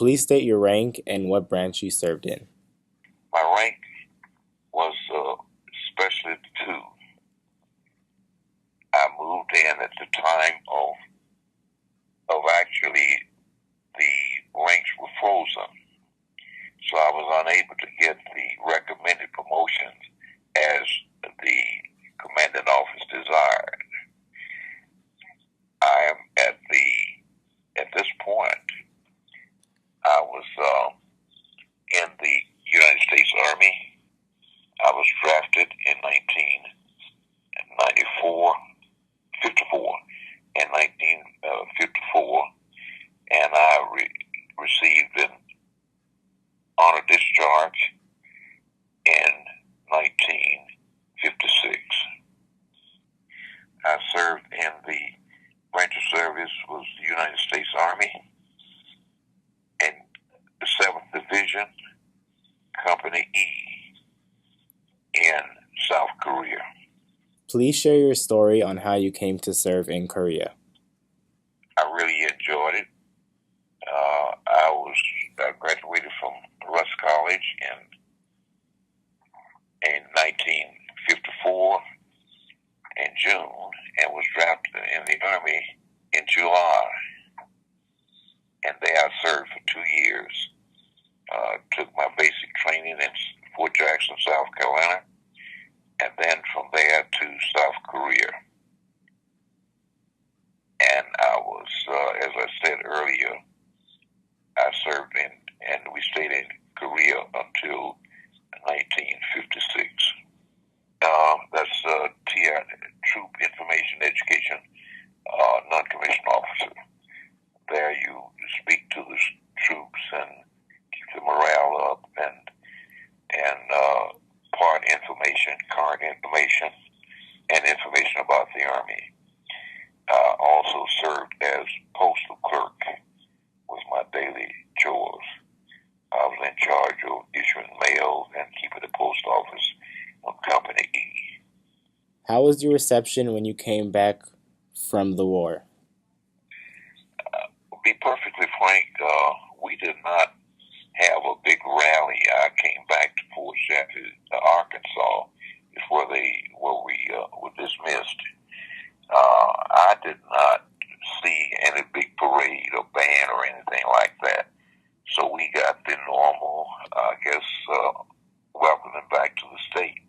Please state your rank and what branch you served in. My rank was Specialty 2. I moved in at the time of actually the ranks were frozen, so I was unable to get the recommended promotions as the commanding office desired. I am at this point, I was in the United States Army. I was drafted in 1994, 54, in 1954, and I received an honor discharge in 1956. I served in the branch of service was the United States Army in the 7th Division, Company E in South Korea. Please share your story on how you came to serve in Korea. I really enjoyed it. I graduated from Russ College in 1954 in June and was drafted in the Army in July. And there I served for 2 years. Took my basic training in Fort Jackson, South Carolina, and then from there to South Korea. And I was, as I said earlier, I served and we stayed in Korea until 1956. That's TR, Troop Information Education, non-commissioned officer. There you speak to the troops and keep the morale up and part information, current information, and information about the Army. I also served as postal clerk with my daily chores. I was in charge of issuing mail and keeping the post office on Company E. How was your reception when you came back from the war? To be perfectly frank, we did not have a big rally. I came back to Fort Jackson, Arkansas, is where we were dismissed. I did not see any big parade or band or anything like that. So we got the normal, I guess, welcoming back to the state.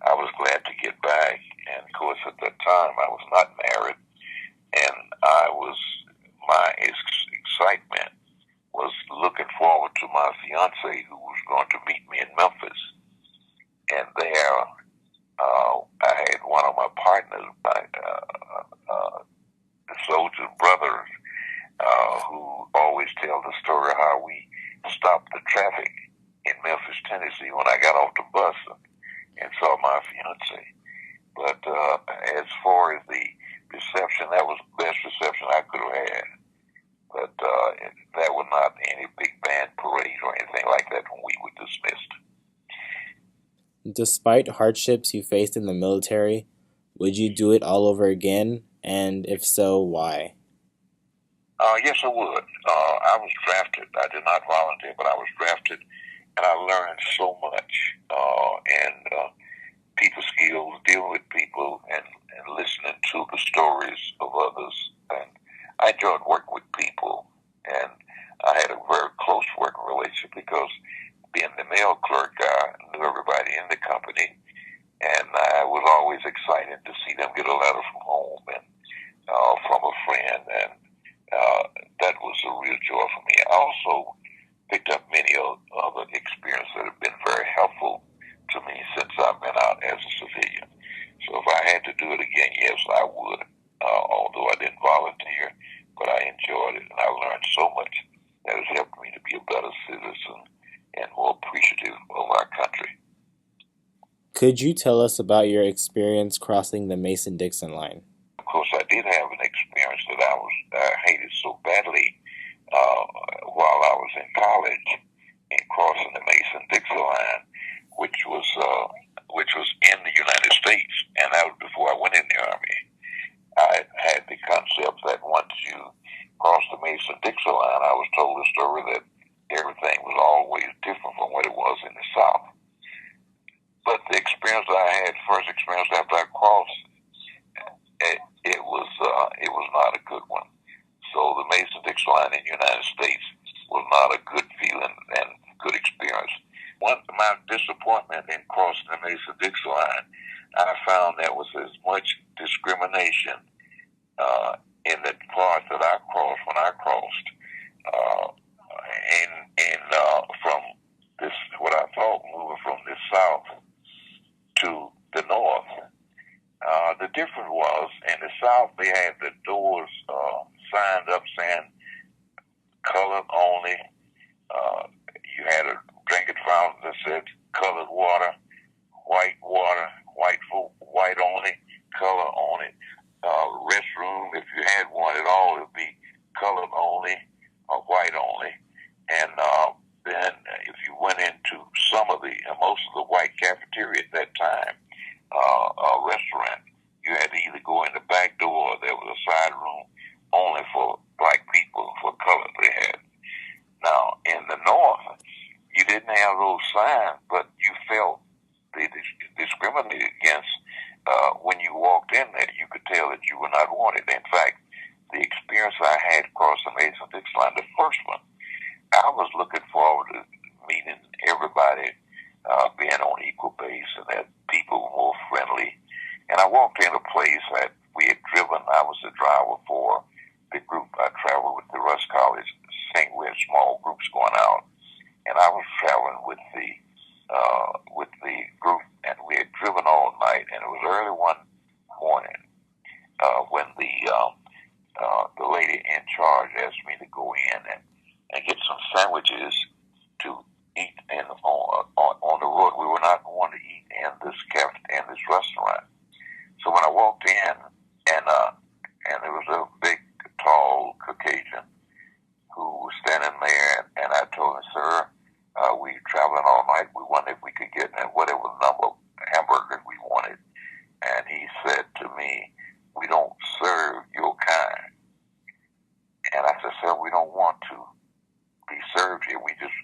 I was glad to get back, and of course at that time I was not married, and my excitement was looking forward to my fiance who was going to meet me in Memphis. And there, I had one of my partners, the soldier brothers, who always tell the story of how we stopped the traffic in Memphis, Tennessee when I got off the bus and saw my fiance. But as far as the reception, that was the best reception I could have had. But there were not any big band parade or anything like that when we were dismissed. Despite hardships you faced in the military, would you do it all over again? And if so, why? Yes, I would. I was drafted. I did not volunteer, but I was drafted, and I learned so much. And people skills, dealing with people, and listening to the stories of others. And I enjoyed working with people, and I had a very close working relationship because being the mail clerk, I knew everybody in the company, and I was always excited to see them get a letter from home and from a friend, and that was a real joy for me. I also picked up many other experiences that have been very helpful to me since I've been out as a civilian. So if I had to do it again, yes, I would, although I didn't volunteer, but I enjoyed it, and I learned so much that has helped me to be a better citizen and more appreciative of our country. Could you tell us about your experience crossing the Mason-Dixon line? Of course, I did have an experience that I hated so badly while I was in college in crossing the Mason-Dixon line, which was in the United States, and that was before I went in the Army. I had the concept that once you across the Mason-Dixon line, I was told a story that everything was always different from what it was in the South. But the experience I had, first experience after I crossed, it was not a good one. So the Mason-Dixon line in the United States was not a good feeling and good experience. My disappointment in crossing the Mason-Dixon line, I found there was as much discrimination in the part that I crossed when I crossed, from this, what I thought, moving from the south to the north. The difference was in the south they had the doors signed up saying colored only. You had a drinking fountain that said colored water, white white only, color only. Restroom, if you had one at all, it would be colored only or white only. And then if you went into most of the white cafeteria at that time, restaurant, you had to either go in the back door or there was a side room only for black people, for color they had. Now, in the north, you didn't have those signs, but you felt they discriminated against. When you walked in there, you could tell that you were not wanted. In fact, the experience I had across the Mason-Dixon line, the first one, I was looking forward to meeting everybody, being on equal base, and that people were more friendly. And I walked in a place that we had driven. I was the driver for the group. I traveled with the Russ College thing. We had small groups going out, and I was traveling with the group, and we had driven all night. And it was early one morning when the lady in charge asked me to go in and get some sandwiches to eat on the road. We were not going to eat in this restaurant. So when I walked in, and there was a big, tall Caucasian who was standing there, and I told him, "Sir, we traveling all night. We wondered if we could get whatever number of hamburgers we wanted." And he said to me, "We don't serve your kind." And I said, "Sir, we don't want to be served here. We just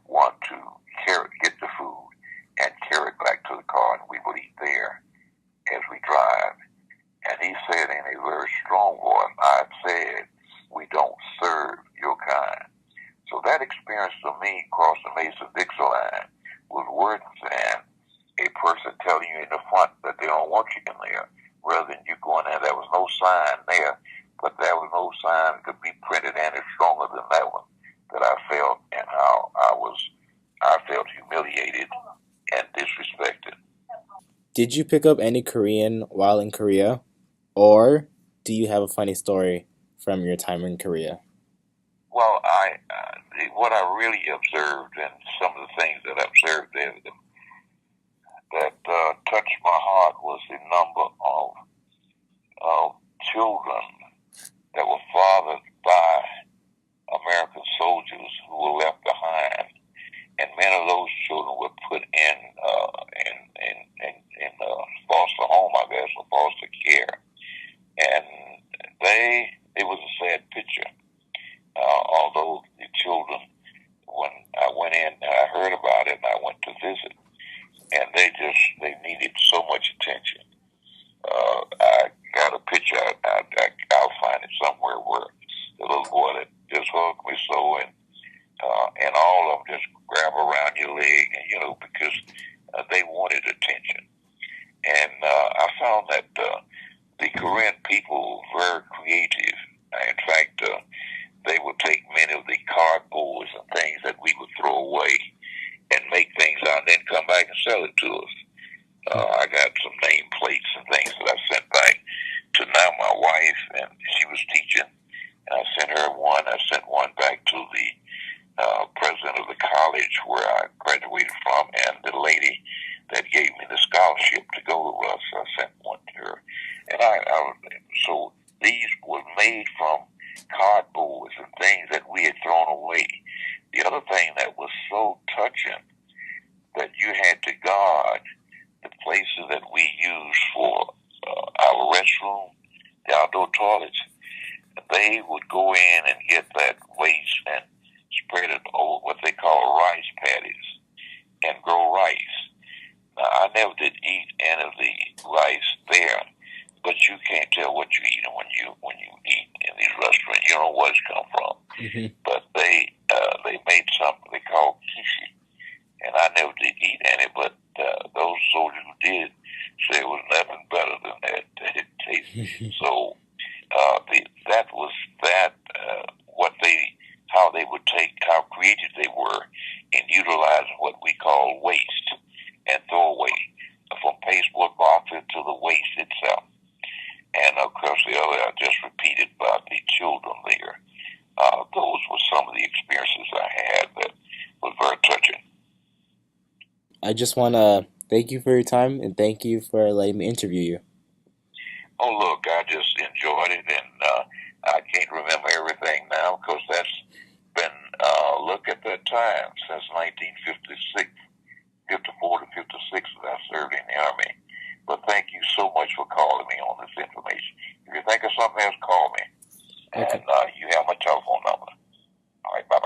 want to get the food and carry it back to the car, and we will eat there as we drive." And he said in a very strong voice, "I said, we don't serve your kind." So that experience for me across the Mason-Dixon line was worse than a person telling you in the front that they don't want you in there, rather than you going there. There was no sign there, but there was no sign could be printed any stronger than that one that I felt, and how I felt humiliated and disrespected. Did you pick up any Korean while in Korea? Or do you have a funny story from your time in Korea? Well, what I really observed, and some of the things that I observed there that touched my heart, was the number of children that were fathered by American soldiers who were left behind, and many of those children were put in foster home, I guess, or foster care, and it was a sad picture. Although the children, when I went in and I heard about it, and I went to visit, and they needed so much attention. I got a picture. I'll find it somewhere where the little boy that just hugged me so, and all of them just grab around your leg, because they wanted attention. And I found that the Korean people were very creative. In fact, they would take many of the cardboards and things that we would throw away and make things out, and then come back and sell it to us. I got some name plates and things that I sent back to now my wife, and she was teaching. And I sent her one. I sent one back to the president of the college where I graduated from, and the lady that gave me the scholarship to go to us. I sent one to her, and so these were made from cardboards and things that we had thrown away. The other thing that was so touching, that you had to guard the places that we use for our restroom, the outdoor toilets. They would go in and never did eat any of the rice there, but you can't tell what you're eating when you eat in these restaurants. You don't know where it's come from. Mm-hmm. But they made something they called kishi, and I never did eat any, but those soldiers who did say it was nothing better than that. It tasted so. That was that what they how they would take how creative they were in utilizing what we call waste and throwaway from pasteboard boxes to the waste itself. And of course, the other I just repeated about the children there. Those were some of the experiences I had that was very touching. I just want to thank you for your time and thank you for letting me interview you. Oh, look, I just enjoyed it, and I can't remember everything now because that's been, look at that time, since 1956, 54 to 56 that I served in the Army. But thank you so much for calling me on this information. If you think of something else, call me. Okay. And you have my telephone number.